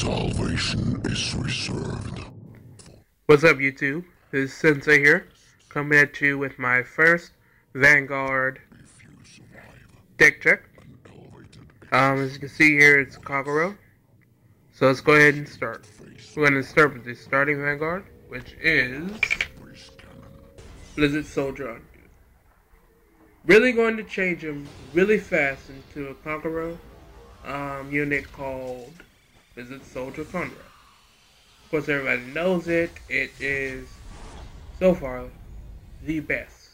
Salvation is reserved. What's up, YouTube? This is Sensei here, coming at you with my first Vanguard deck check. As you can see here, it's Kagero. So let's go ahead and start. We're going to start with the starting Vanguard, which is Blizzard Soldier. Really going to change him really fast into a Kagero unit called Blizzard Soldier Conrad. Of course, everybody knows it. It is, so far, the best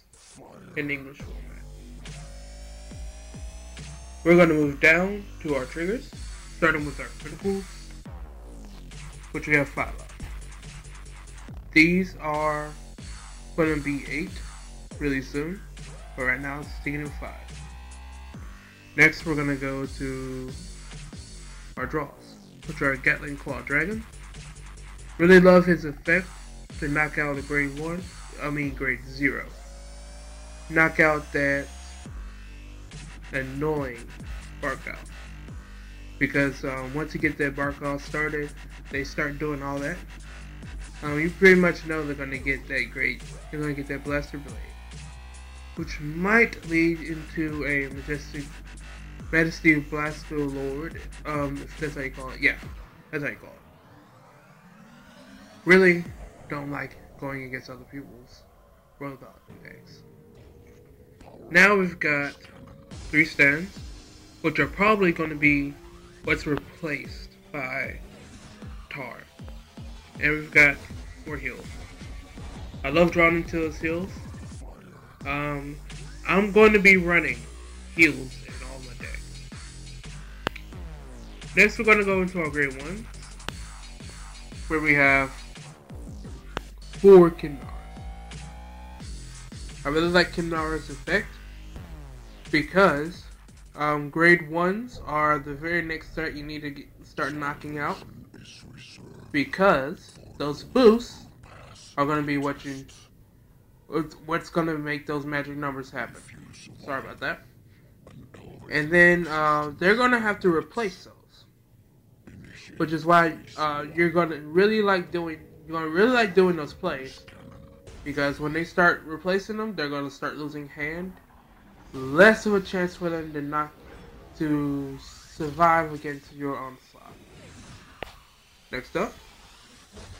in English format. We're going to move down to our triggers, starting with our criticals, which we have 5 of. These are going to be 8 really soon, but right now it's sticking at 5. Next, we're going to go to our draws, which are Gatling Claw Dragon. Really love his effect to knock out a grade 0. Knock out that annoying bark out. Because once you get that bark off started, they start doing all that. You pretty much know they're going to get that great, they're going to get that Blaster Blade. Which might lead into a Majesty Blaster Lord, if that's how you call it. Yeah, that's how you call it. Really don't like going against other people's robot decks. Now we've got 3 stands, which are probably going to be what's replaced by Tahr. And we've got 4 heals. I love drawing into those heals. I'm going to be running heals in all my decks. Next we're going to go into our grade 1, where we have 4 Kindars. I really like Kindara's effect because grade 1s are the very next threat you need to start knocking out, because those boosts are going to be what's going to make those magic numbers happen. Sorry about that. And then they're going to have to replace those, which is why you're going to really like doing those plays, because when they start replacing them, they're going to start losing hand. Less of a chance for them to survive against your onslaught. Next up,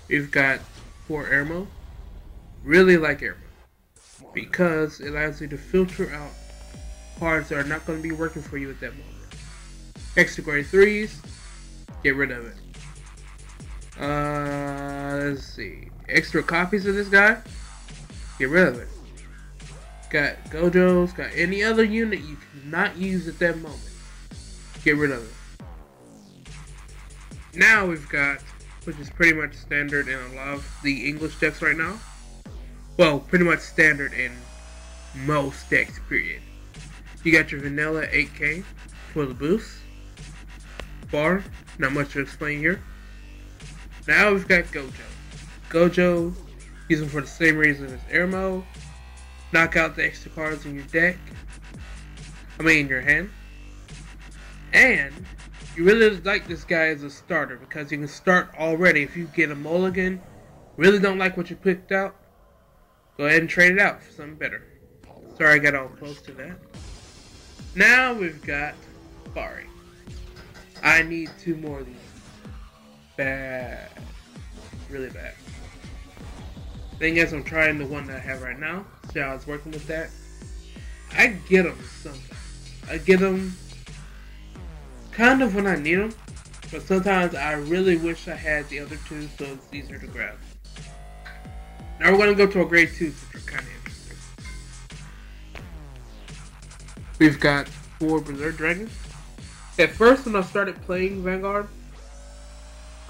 we've got 4 Airmo. Really like Airmo because it allows you to filter out cards that are not going to be working for you at that moment. Extra grade 3s, get rid of it. Let's see. Extra copies of this guy, get rid of it. Got Gojo's, got any other unit you cannot use at that moment, get rid of it. Now we've got, which is pretty much standard in a lot of the English decks right now. Well, pretty much standard in most decks, period. You got your vanilla 8K for the boost. Bar, not much to explain here. Now we've got Gojo. Gojo, use them for the same reason as Airmo. Knock out the extra cards in your deck. In your hand. And you really like this guy as a starter because you can start already. If you get a mulligan, really don't like what you picked out, go ahead and trade it out for something better. Sorry I got all close to that. Now we've got Bari. I need 2 more of these. Bad. Really bad. Thing is, I'm trying the one that I have right now. See how it's working with that. I get them sometimes. I get them kind of when I need them. But sometimes I really wish I had the other 2 so it's easier to grab. Now we're going to go to a grade 2, which are kind of interesting. We've got 4 Berserk Dragons. At first when I started playing Vanguard,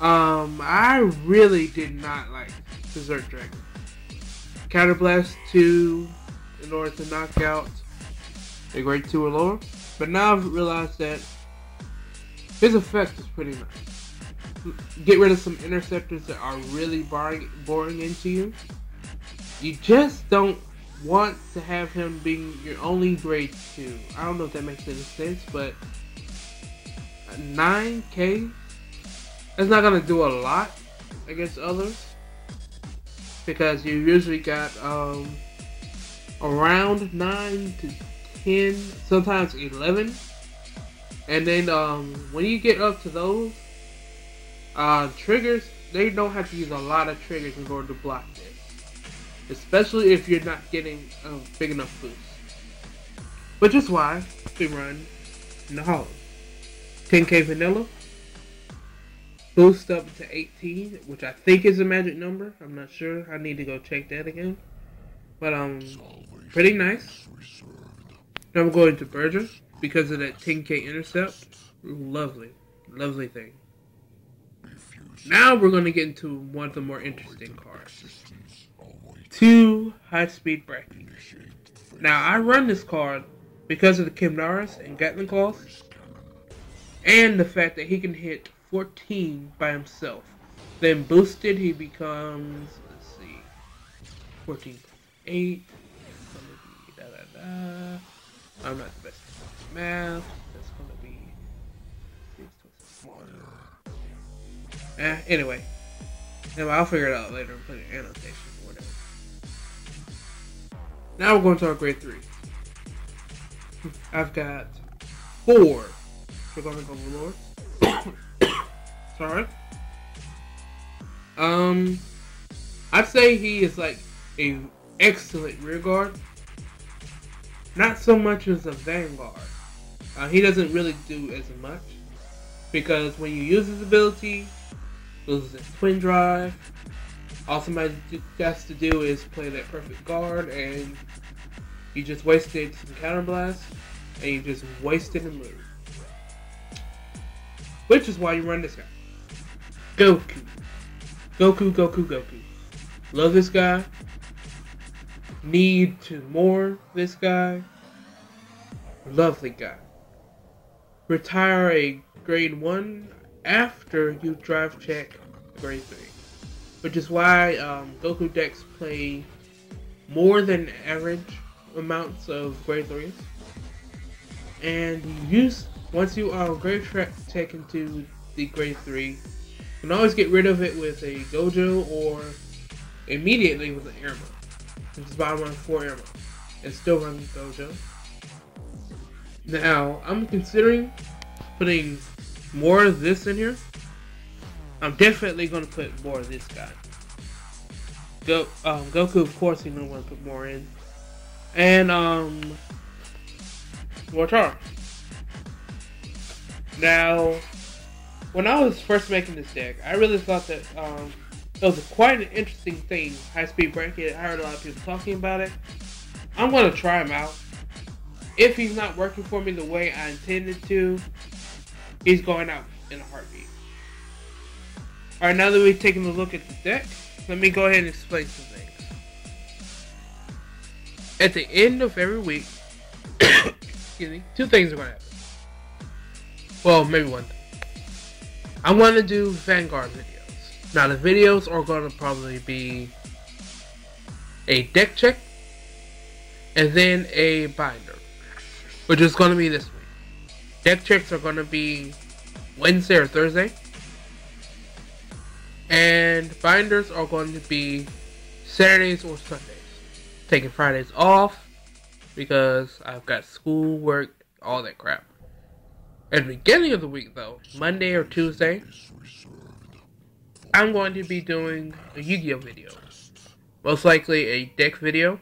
I really did not like Berserk Dragon. Counterblast 2 in order to knock out a grade 2 or lower. But now I've realized that his effect is pretty nice. Get rid of some interceptors that are really boring into you. You just don't want to have him being your only grade 2. I don't know if that makes any sense, but 9K It's not gonna do a lot against others because you usually got around 9 to 10, sometimes 11, and then when you get up to those triggers, they don't have to use a lot of triggers in order to block this, especially if you're not getting a big enough boost. Which is why we run in the hollow. 10k vanilla, boost up to 18, which I think is a magic number. I'm not sure. I need to go check that again. But pretty nice. Now I'm going to Berger because of that 10k intercept. Lovely, lovely thing. Now we're going to get into one of the more interesting cards. 2 high-speed brackets. Now I run this card because of the Kimnaras and Gatling Claws, and the fact that he can hit 14 by himself. Then boosted, he becomes, let's see, 14.8. I'm not the best at math. That's gonna be 6 anyway. I'll figure it out later and put an annotation or whatever. Now we're going to our grade 3. I've got 4 Dragonic Overlords. Sorry. I'd say he is like a excellent rear guard. Not so much as a vanguard. He doesn't really do as much because when you use his ability, loses his twin drive. All somebody has to do is play that perfect guard, and you just wasted some counterblast, and you just wasted and lose. Which is why you run this guy. Goku. Goku. Love this guy. Need to more this guy. Lovely guy. Retire a grade 1 after you drive check grade 3. Which is why Goku decks play more than average amounts of grade 3s. And you use, once you grade check into the grade 3, you can always get rid of it with a Gojo or immediately with an Irma. Which is why I run 4 Irma and still run Gojo. Now, I'm considering putting more of this in here. I'm definitely going to put more of this guy. Goku, of course, you know, want to put more in. And, more Tahr. Now, when I was first making this deck, I really thought that it was quite an interesting thing, high-speed bracket. I heard a lot of people talking about it. I'm going to try him out. If he's not working for me the way I intended to, he's going out in a heartbeat. Alright, now that we've taken a look at the deck, let me go ahead and explain some things. At the end of every week, excuse me, 2 things are going to happen. Well, maybe 1 thing. I'm going to do Vanguard videos. Now, the videos are going to probably be a deck check and then a binder, which is going to be this week. Deck checks are going to be Wednesday or Thursday, and binders are going to be Saturdays or Sundays. Taking Fridays off because I've got school, work, all that crap. At the beginning of the week, though, Monday or Tuesday, I'm going to be doing a Yu-Gi-Oh video. Most likely a deck video,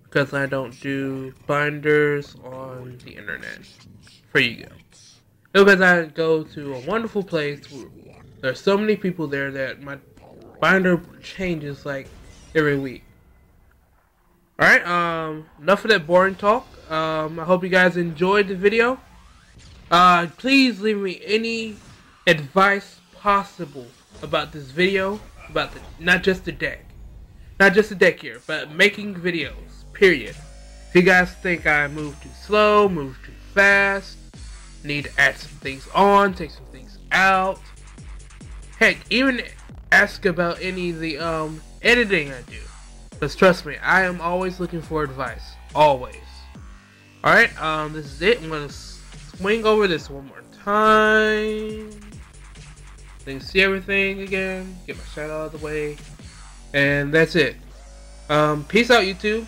because I don't do binders on the internet for Yu-Gi-Oh. Because I go to a wonderful place where there's so many people there that my binder changes like every week. Alright, enough of that boring talk. I hope you guys enjoyed the video. Please leave me any advice possible about this video, about not just the deck here, but making videos, period. If you guys think I move too slow, move too fast, need to add some things on, take some things out, heck, even ask about any of the editing I do, because trust me, I am always looking for advice, always. Alright, this is it. I'm gonna swing over this one more time. Then see everything again. Get my shout out of the way. And that's it. Peace out, YouTube.